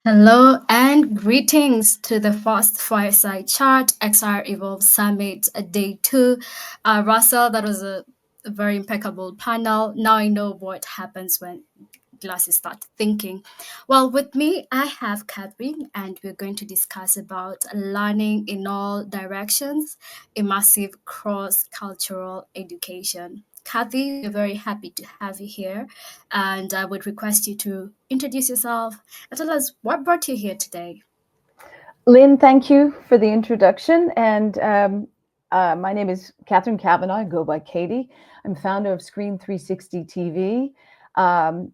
Hello and greetings to the first Fireside Chat XREvolve Summit Day 2. Russell, that was a very impeccable panel. Now I know what happens when glasses start thinking. Well, with me, I have Catherine, and we're going to discuss about learning in all directions, immersive cross-cultural education. Kathy, we're very happy to have you here, and I would request you to introduce yourself and tell us what brought you here today. Lynn, thank you for the introduction. And my name is Catherine Cavanaugh. I go by Katie. I'm founder of Screen 360 TV.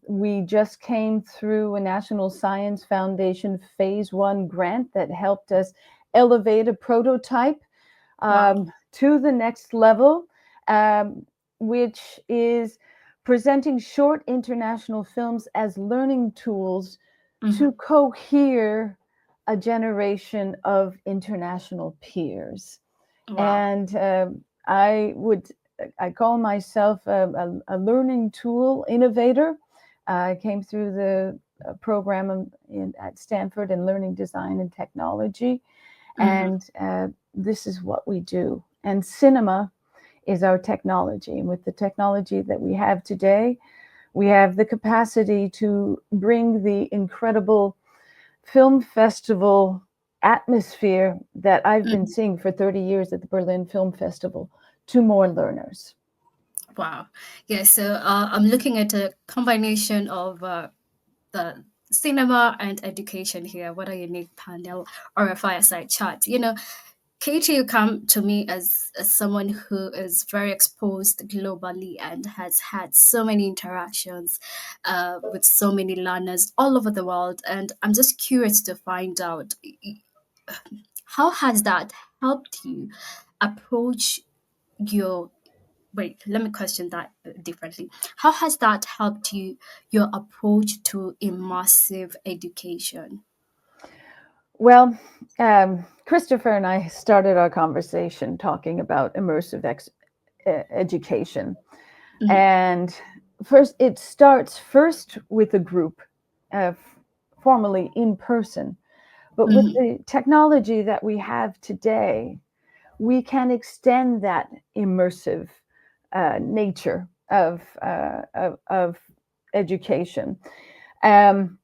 We just came through a National Science Foundation Phase 1 grant that helped us elevate a prototype to the next level, which is presenting short international films as learning tools to cohere a generation of international peers. Wow. And I call myself a learning tool innovator. I came through the program at Stanford in learning design and technology. And this is what we do. And cinema is our technology. And with the technology that we have today, we have the capacity to bring the incredible film festival atmosphere that I've been seeing for 30 years at the Berlin Film Festival to more learners. Wow. Yeah, so I'm looking at a combination of the cinema and education here. What a unique panel or a fireside chat. Katie, you come to me as someone who is very exposed globally and has had so many interactions with so many learners all over the world. And I'm just curious to find out how has that helped you approach your wait, let me question that differently. How has that helped your approach to immersive education? Well, Christopher and I started our conversation talking about immersive education. And it starts first with a group, formally in person. But with the technology that we have today, we can extend that immersive nature of education. And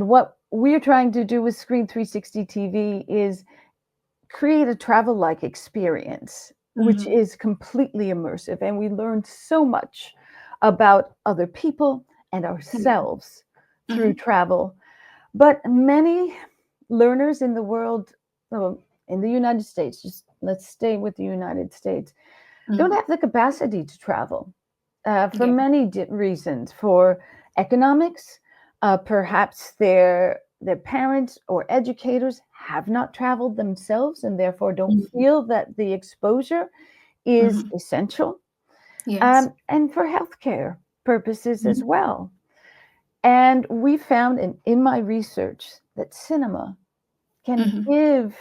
what we're trying to do with Screen 360 TV is create a travel-like experience, which is completely immersive. And we learn so much about other people and ourselves through travel. But many learners in the world, in the United States, just let's stay with the United States, don't have the capacity to travel for many reasons. For economics, perhaps their parents or educators have not traveled themselves and therefore don't feel that the exposure is essential. Yes. And for healthcare purposes as well. And we found in my research that cinema can give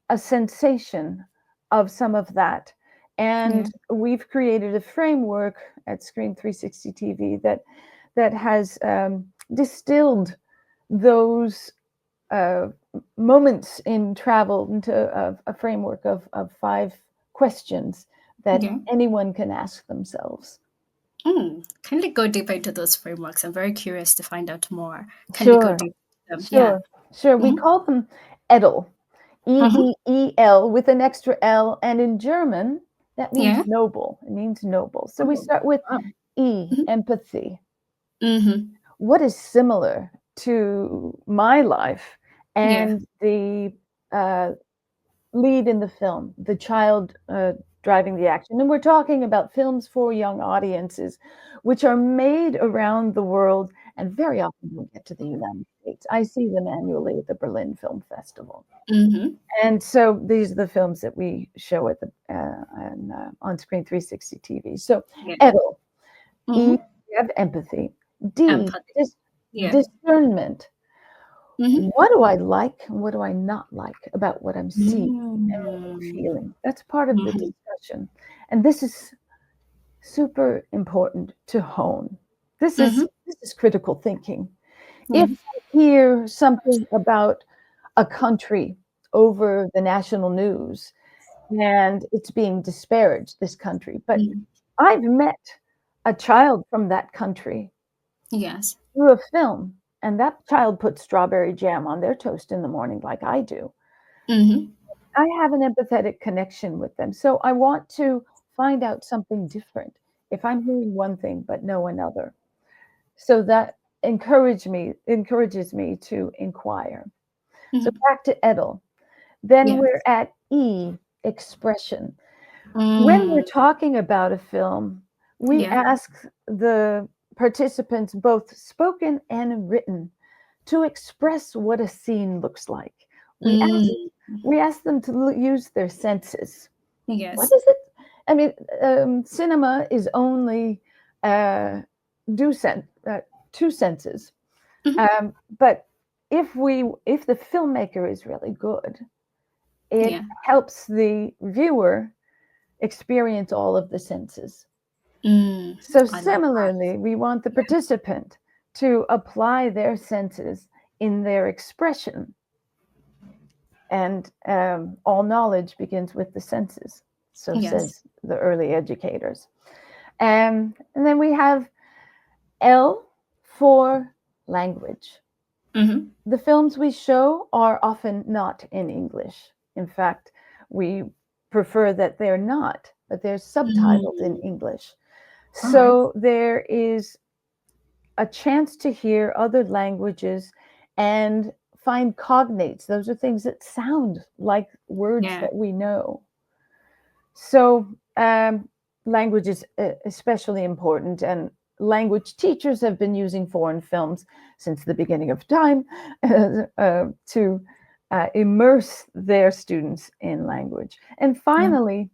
a sensation of some of that. And we've created a framework at Screen 360 TV that has distilled those moments in travel into a framework of 5 questions that anyone can ask themselves. Can we go deeper into those frameworks? I'm very curious to find out more. Can we go Sure, deeper into them? Yeah. sure. We call them EDEL, EDEL with an extra L. And in German, that means Yeah. noble. It means noble. So we start with Wow. E, empathy. Mm-hmm. What is similar to my life Yeah. and the lead in the film, the child driving the action? And we're talking about films for young audiences, which are made around the world and very often don't get to the United States. I see them annually at the Berlin Film Festival. And so these are the films that we show at the on Screen 360 TV. So Yeah. Edel, E, Mm-hmm. we have empathy. D, Empathy. Yeah. discernment. Mm-hmm. What do I like and what do I not like about what I'm seeing and what I'm Mm-hmm. feeling? That's part of the discussion. And this is super important to hone. This is critical thinking. If Yeah. hear something about a country over the national news and it's being disparaged, this country. But Mm. I've met a child from that country Yes. through a film, and that child puts strawberry jam on their toast in the morning like I do. Mm-hmm. I have an empathetic connection with them. So I want to find out something different if I'm hearing one thing but know another. So that encourages me to inquire. So Mm-hmm. back to Edel. Then Yeah. we're at E, expression. When we're Mm. talking about a film, we Yeah. ask the participants, both spoken and written, to express what a scene looks like. We ask Mm. we ask them to use their senses. What Yes. is it? I mean, cinema is only uh, do sen- two senses. Mm-hmm. But if the filmmaker is really good, it Yeah. helps the viewer experience all of the senses. Mm. So I love similarly, we want the participant to apply their senses in their expression. And all knowledge begins with the senses, so that. Yes. says the early educators. And then we have L for language. Mm-hmm. The films we show are often not in English. In fact, we prefer that they're not, but they're subtitled in Mm. English. All right. So there is a chance to hear other languages and find cognates. Those are things that sound like words Yeah. that we know. So, language is especially important, and language teachers have been using foreign films since the beginning of time to immerse their students in language. And Yeah. finally,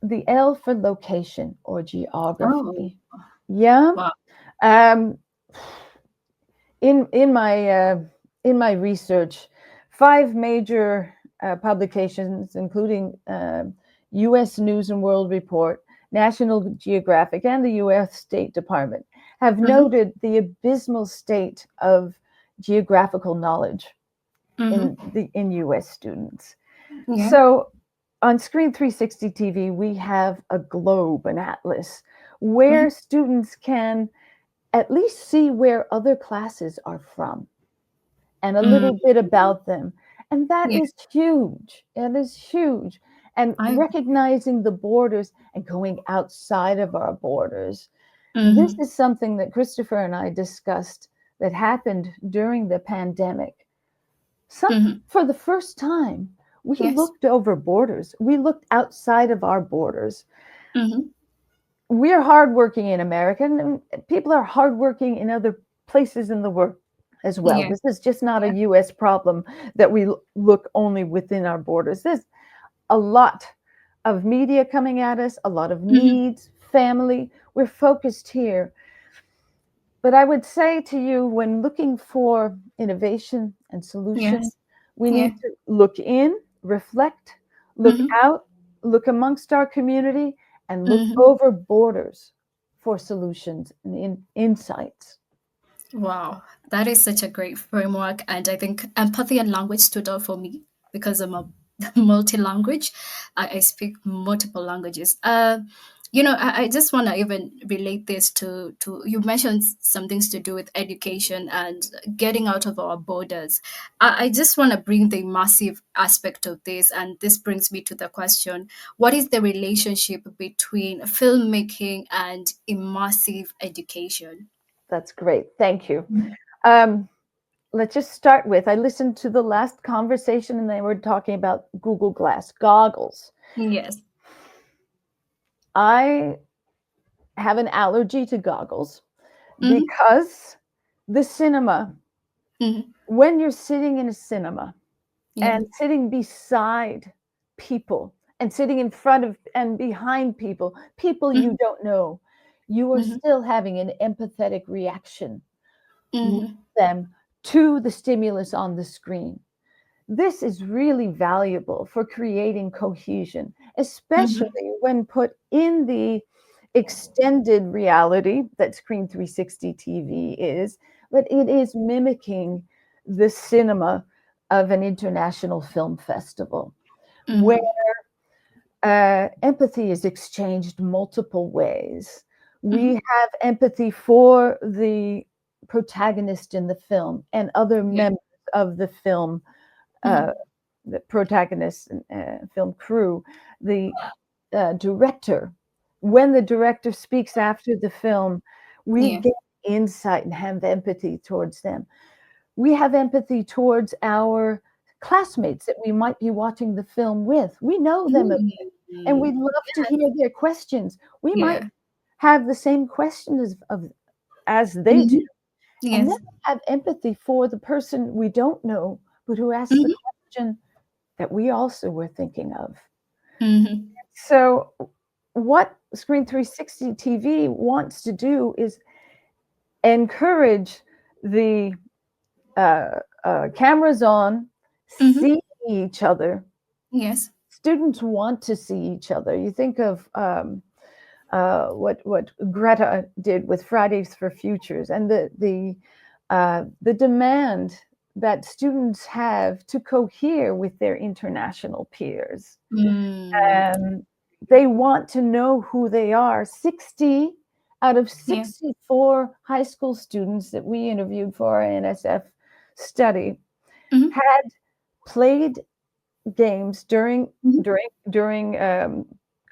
the L for location or Oh. geography. Yeah. Wow. Um, in in my uh, in my research, five major publications, including U.S. News and World Report, National Geographic, and the U.S. State Department, have Mm-hmm. noted the abysmal state of geographical knowledge Mm-hmm. in U.S. students. Yeah. So on Screen 360 TV, we have a globe, an atlas, Mm-hmm. where students can at least see where other classes are from and a Mm. little bit about them. And that Yeah. is huge. It is huge. And I. recognizing the borders and going outside of our borders. This Mm-hmm. is something that Christopher and I discussed that happened during the pandemic. Some, Mm-hmm. for the first time, we Yes. looked over borders. We looked outside of our borders. Mm-hmm. We're hardworking in America, and people are hardworking in other places in the world as well. Yeah. This is just not a Yeah. US problem that we look only within our borders. There's a lot of media coming at us, a lot of Mm-hmm. needs, family. We're focused here. But I would say to you, when looking for innovation and solution, Yes. we Yeah. need to look in, reflect, look Mm-hmm. out, look amongst our community, and look Mm-hmm. over borders for solutions and insights. Wow, that is such a great framework. And I think empathy and language stood out for me because I'm a multi-language. I speak multiple languages. I just want to even relate this to you mentioned some things to do with education and getting out of our borders. I just want to bring the immersive aspect of this, and this brings me to the question: what is the relationship between filmmaking and immersive education? That's great. Thank you. Um, let's just start with I listened to the last conversation and they were talking about Google Glass goggles. Yes. I have an allergy to goggles Mhm, because the cinema, mhm. when you're sitting in a cinema Yeah. and sitting beside people and sitting in front of and behind people you Mhm, don't know, you are mhm, still having an empathetic reaction with mhm. them to the stimulus on the screen. This is really valuable for creating cohesion, Mhm. especially when put in the extended reality that Screen 360 TV is, but it is mimicking the cinema of an international film festival where Mm-hmm. empathy is exchanged multiple ways. We Mm-hmm. have empathy for the protagonist in the film and other Yeah. members of the film, uh, Mm-hmm. the protagonist and film crew, the director. When the director speaks after the film, we Yeah. get insight and have empathy towards them. We have empathy towards our classmates that we might be watching the film with. We know them and Mm-hmm. we'd love to hear their questions. We might Yeah. have the same questions as they do. Mm-hmm. And then Yes. have empathy for the person we don't know, but who asks the Mm-hmm. question that we also were thinking of. Mm-hmm. So, what Screen 360 TV wants to do is encourage the cameras on, Mm-hmm. see each other. Yes. Students want to see each other. You think of what Greta did with Fridays for Futures, and the demand that students have to cohere with their international peers. Mm. Um, they want to know who they are. 60 out of Yeah. 64 high school students that we interviewed for our NSF study Mm-hmm. had played games Mm-hmm. during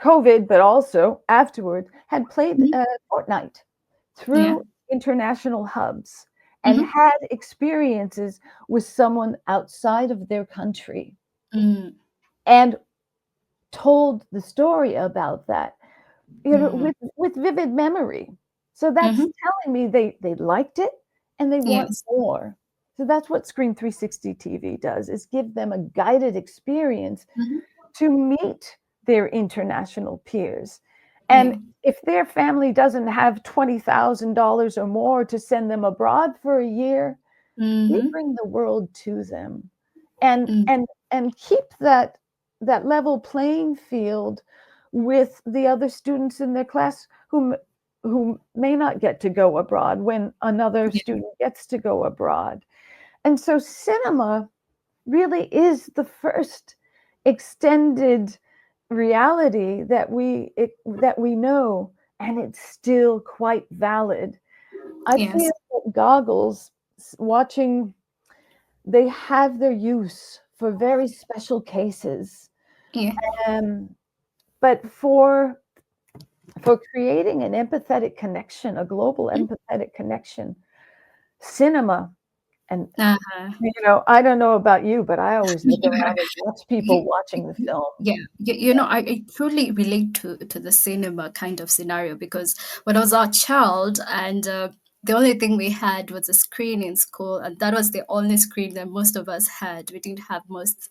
COVID, but also afterwards, had played Mm-hmm. Fortnite Yeah. through international hubs and Mm-hmm. had experiences with someone outside of their country Mm. and told the story about that, Mm. with vivid memory. So that's Mm-hmm. telling me they liked it and they want Yes. more. So that's what Screen 360 TV does, is give them a guided experience Mm-hmm. to meet their international peers. And Yeah. if their family doesn't have $20,000 or more to send them abroad for a year, we Mm-hmm. bring the world to them and Mm. and and keep that level playing field with the other students in their class who may not get to go abroad when another Yeah. student gets to go abroad. And so cinema really is the first extended reality that we know, and it's still quite valid. I feel Yes. that goggles watching, they have their use for very special cases. Yeah. Um, but for creating an empathetic connection, a global Mm. empathetic connection, cinema and Uh-huh. I don't know about you, but I always look around and watch people Ye- watching the film. Yeah, I truly relate to the cinema kind of scenario because when I was a child and the only thing we had was a screen in school, and that was the only screen that most of us had. We didn't have most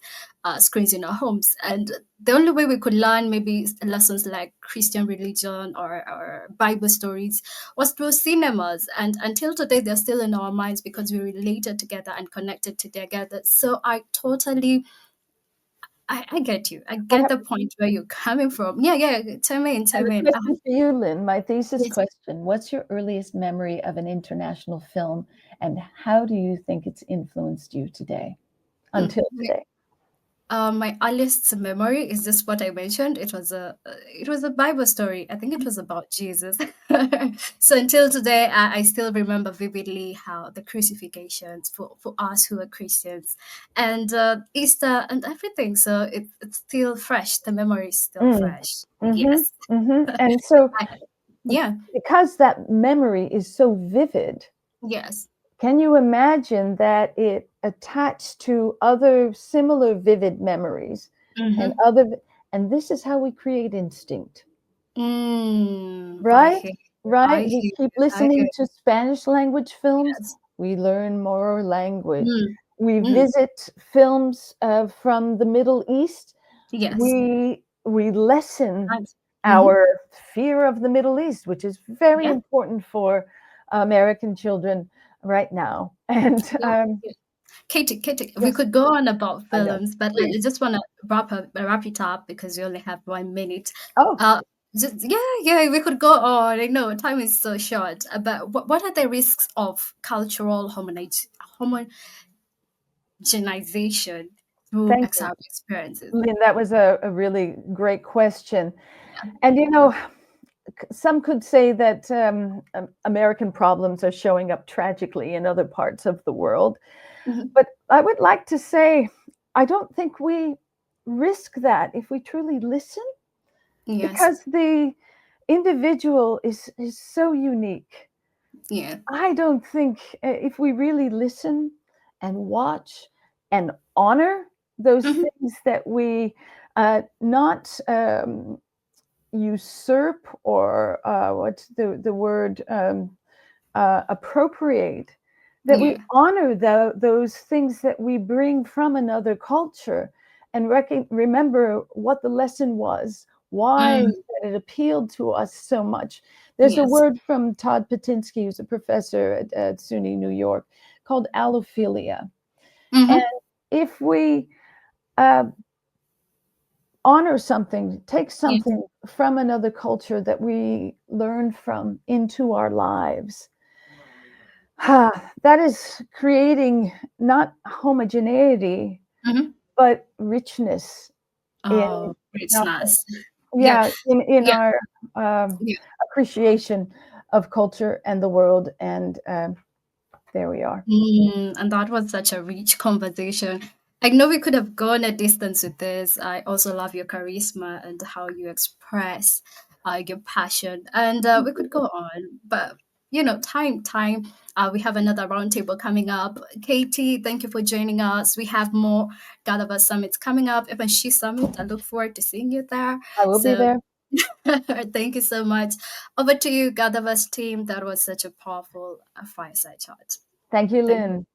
screens in our homes, and the only way we could learn maybe lessons like Christian religion or Bible stories was through cinemas. And until today, they're still in our minds because we related together and connected together. So I get you. I I get have the point where you're coming from. Yeah, yeah. Tell me in, I tell have me a in. question for you, Lynn. My thesis Yes. question: what's your earliest memory of an international film, and how do you think it's influenced you today, Mm. until today? My earliest memory is just what I mentioned. It was a Bible story. I think it was about Jesus. So until today, I still remember vividly how the crucifixions for us who are Christians, and Easter and everything. So it's still fresh. The memory is still Mm. fresh. Mhm, Yes. mhm, and so, I, yeah. because that memory is so vivid, Yes. can you imagine that it attached to other similar vivid memories and Mm-hmm. and this is how we create instinct, I right? hear you. Right? I We hear keep you. I hear listening you. to Spanish language films, Yes. we learn more language. Mm, We mm, visit films from the Middle East, yes. we lessen Right. Mm-hmm. our fear of the Middle East, which is very Yeah. important for American children right now. And Yeah. Yeah. Katie, we yes, could go on about I know. films, but I Please. just want to wrap it up because we only have 1 minute. Oh, Yeah, we could go on. I know time is so short. But what are the risks of cultural homogenization through Thank you. XR experiences? Lynn, that was a really great question. Yeah. And some could say that American problems are showing up tragically in other parts of the world. Mhm. But I would like to say, I don't think we risk that if we truly listen, Yes. because the individual is so unique. Yeah. I don't think if we really listen and watch and honor those Hmm. things that we not usurp or what's the word appropriate, that we Yeah. honor those things that we bring from another culture and remember what the lesson was, why Mm. that it appealed to us so much. There's a Yes. word from Todd Patinsky, who's a professor at SUNY New York, called allophilia. And Hmm. if we uh, honor something, take Yes. something from another culture that we learned from into our lives, that is creating not homogeneity, Hmm. but richness in, Oh, our, richness. Yeah. yeah, in Yeah. our um, Yeah. appreciation of culture and the world. And there we are. And that was such a rich conversation. I know we could have gone a distance with this. I also love your charisma and how you express your passion. And we could go on, but time. We have another roundtable coming up. Katie, thank you for joining us. We have more GatherVerse summits coming up. Even She Summit. I look forward to seeing you there. I will be So there. thank you so much. Over to you, GatherVerse team. That was such a powerful fireside chat. Thank you, Thank Lynn.